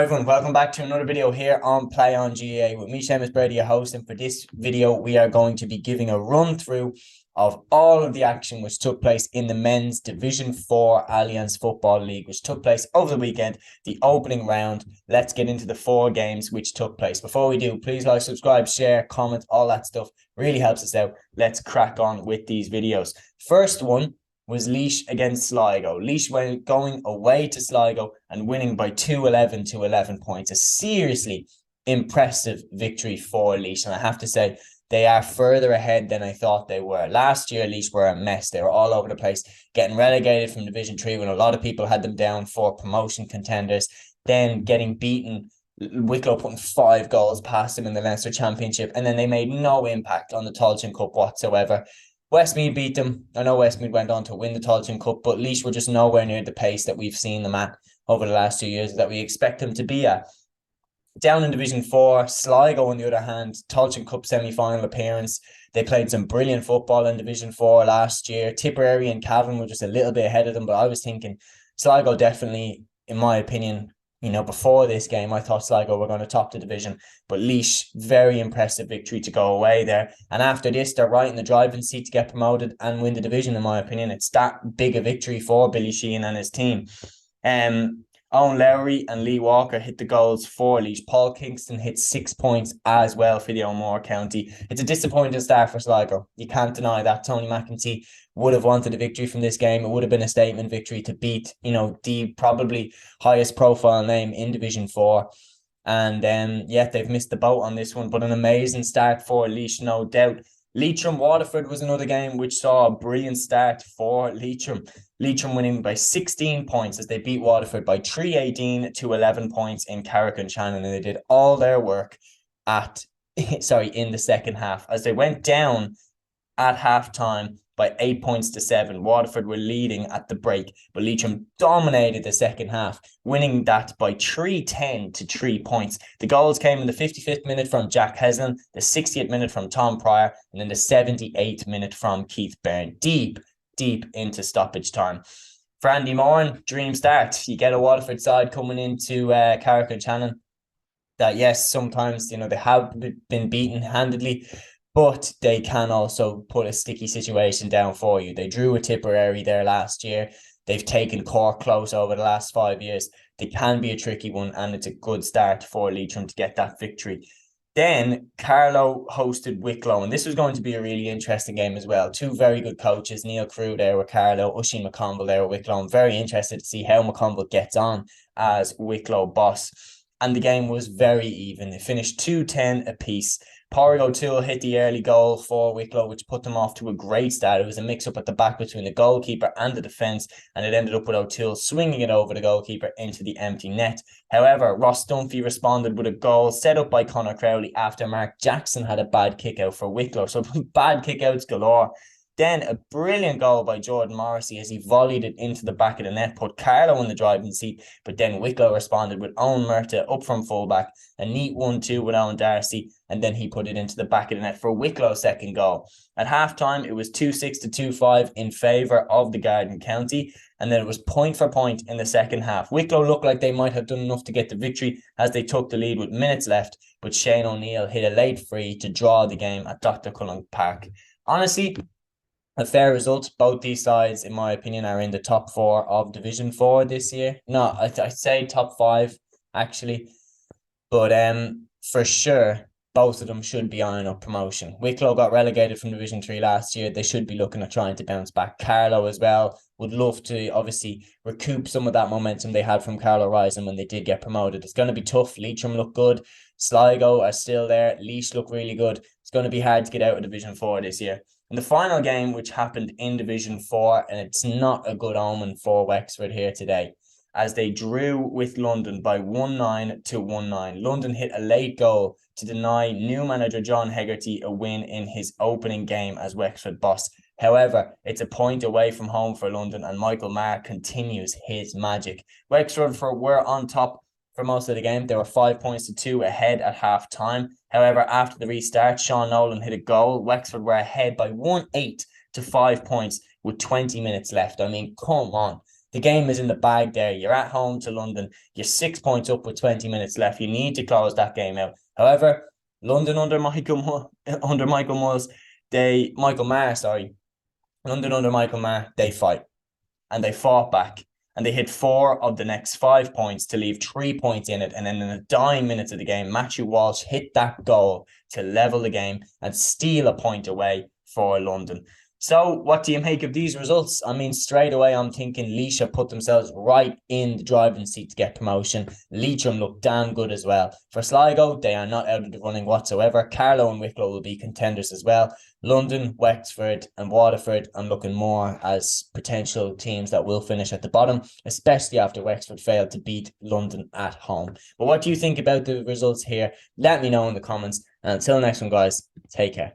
Hi everyone, welcome back to another video here on Play on GAA with me, Seamus Brady, your host. And for this video, we are going to be giving a run through of all of the action which took place in the men's Division 4 Allianz Football League, which took place over the weekend, the opening round. Let's get into the 4 games which took place. Before we do, please like, subscribe, share, comment, all that stuff really helps us out. Let's crack on with these videos. First one was Laois against Sligo. Laois went going away to Sligo and winning by 2-11 to 11 points. A seriously impressive victory for Laois. And I have to say, they are further ahead than I thought they were. Last year, Laois were a mess. They were all over the place, getting relegated from Division 3 when a lot of people had them down for promotion contenders, then getting beaten. Wicklow putting 5 goals past them in the Leinster Championship, and then they made no impact on the Tailteann Cup whatsoever. Westmeath beat them. I know Westmeath went on to win the Tailteann Cup, but Laois were just nowhere near the pace that we've seen them at over the last 2 years that we expect them to be at. Down in Division 4, Sligo, on the other hand, Tailteann Cup semi-final appearance. They played some brilliant football in Division 4 last year. Tipperary and Cavan were just a little bit ahead of them, but I was thinking Sligo definitely, in my opinion, before this game, I thought Sligo were going to top the division. But Laois, very impressive victory to go away there. And after this, they're right in the driving seat to get promoted and win the division, in my opinion. It's that big a victory for Billy Sheehan and his team. Owen Lowry and Lee Walker hit the goals for Laois. Paul Kingston hit 6 points as well for the O'Moore County. It's a disappointing start for Sligo. You can't deny that. Tony McEntee would have wanted a victory from this game. It would have been a statement victory to beat, the probably highest profile name in Division 4. And yet they've missed the boat on this one. But an amazing start for Laois, no doubt. Leitrim Waterford was another game which saw a brilliant start for Leitrim. Leitrim winning by 16 points as they beat Waterford by 3-18 to 11 points in Carrick-on-Shannon, and they did all their work in the second half as they went down at half-time by 8 points to 7. Waterford were leading at the break, but Leitrim dominated the second half, winning that by 3-10 to 3 points. The goals came in the 55th minute from Jack Heslin, the 60th minute from Tom Pryor, and then the 78th minute from Keith Byrne. Deep into stoppage time. For Andy Moran, dream start. You get a Waterford side coming into Carrick-on-Shannon that, yes, sometimes, they have been beaten handedly, but they can also put a sticky situation down for you. They drew a Tipperary there last year. They've taken Cork close over the last 5 years. They can be a tricky one, and it's a good start for Leitrim to get that victory. Then Carlow hosted Wicklow, and this was going to be a really interesting game as well. 2 very good coaches, Neil Crew there with Carlow, Oisin McConville there with Wicklow. I'm very interested to see how McConville gets on as Wicklow boss. And the game was very even. It finished 2-10 apiece. Pádraig O'Toole hit the early goal for Wicklow, which put them off to a great start. It was a mix-up at the back between the goalkeeper and the defence, and it ended up with O'Toole swinging it over the goalkeeper into the empty net. However, Ross Dunphy responded with a goal set up by Conor Crowley after Mark Jackson had a bad kick-out for Wicklow. So bad kick-outs galore. Then a brilliant goal by Jordan Morrissey as he volleyed it into the back of the net, put Carlow in the driving seat, but then Wicklow responded with Owen Murtagh up from fullback, a neat 1-2 with Owen Darcy, and then he put it into the back of the net for Wicklow's second goal. At halftime, it was 2-6 to 2-5 in favour of the Garden County, and then it was point for point in the second half. Wicklow looked like they might have done enough to get the victory as they took the lead with minutes left, but Shane O'Neill hit a late free to draw the game at Dr. Cullen Park. Honestly, a fair result. Both these sides, in my opinion, are in the top 4 of Division 4 this year. No, I'd say top 5, actually. But for sure, both of them should be eyeing up promotion. Wicklow got relegated from Division 3 last year. They should be looking at trying to bounce back. Carlow as well would love to obviously recoup some of that momentum they had from Carlow Rising when they did get promoted. It's going to be tough. Leitrim look good. Sligo are still there. Laois look really good. It's going to be hard to get out of Division 4 this year. And the final game, which happened in Division 4, and it's not a good omen for Wexford here today, as they drew with London by 1-9 to 1-9. London hit a late goal to deny new manager John Hegarty a win in his opening game as Wexford boss. However, it's a point away from home for London, and Michael Marr continues his magic. Wexford were on top for most of the game. They were 5 points to 2 ahead at half time. However, after the restart, Sean Nolan hit a goal. Wexford were ahead by 1-8 to 5 points with 20 minutes left. I mean, come on. The game is in the bag there. You're at home to London. You're 6 points up with 20 minutes left. You need to close that game out. However, London under Michael Mulls, Michael Maher, sorry. London under Michael Maher, they fight. And they fought back. And they hit 4 of the next 5 points to leave 3 points in it. And then in the dying minutes of the game, Matthew Walsh hit that goal to level the game and steal a point away for London. So what do you make of these results? I mean, straight away, I'm thinking Laois put themselves right in the driving seat to get promotion. Leitrim look damn good as well. For Sligo, they are not out of the running whatsoever. Carlow and Wicklow will be contenders as well. London, Wexford and Waterford, I'm looking more as potential teams that will finish at the bottom, especially after Wexford failed to beat London at home. But what do you think about the results here? Let me know in the comments. And until next one, guys, take care.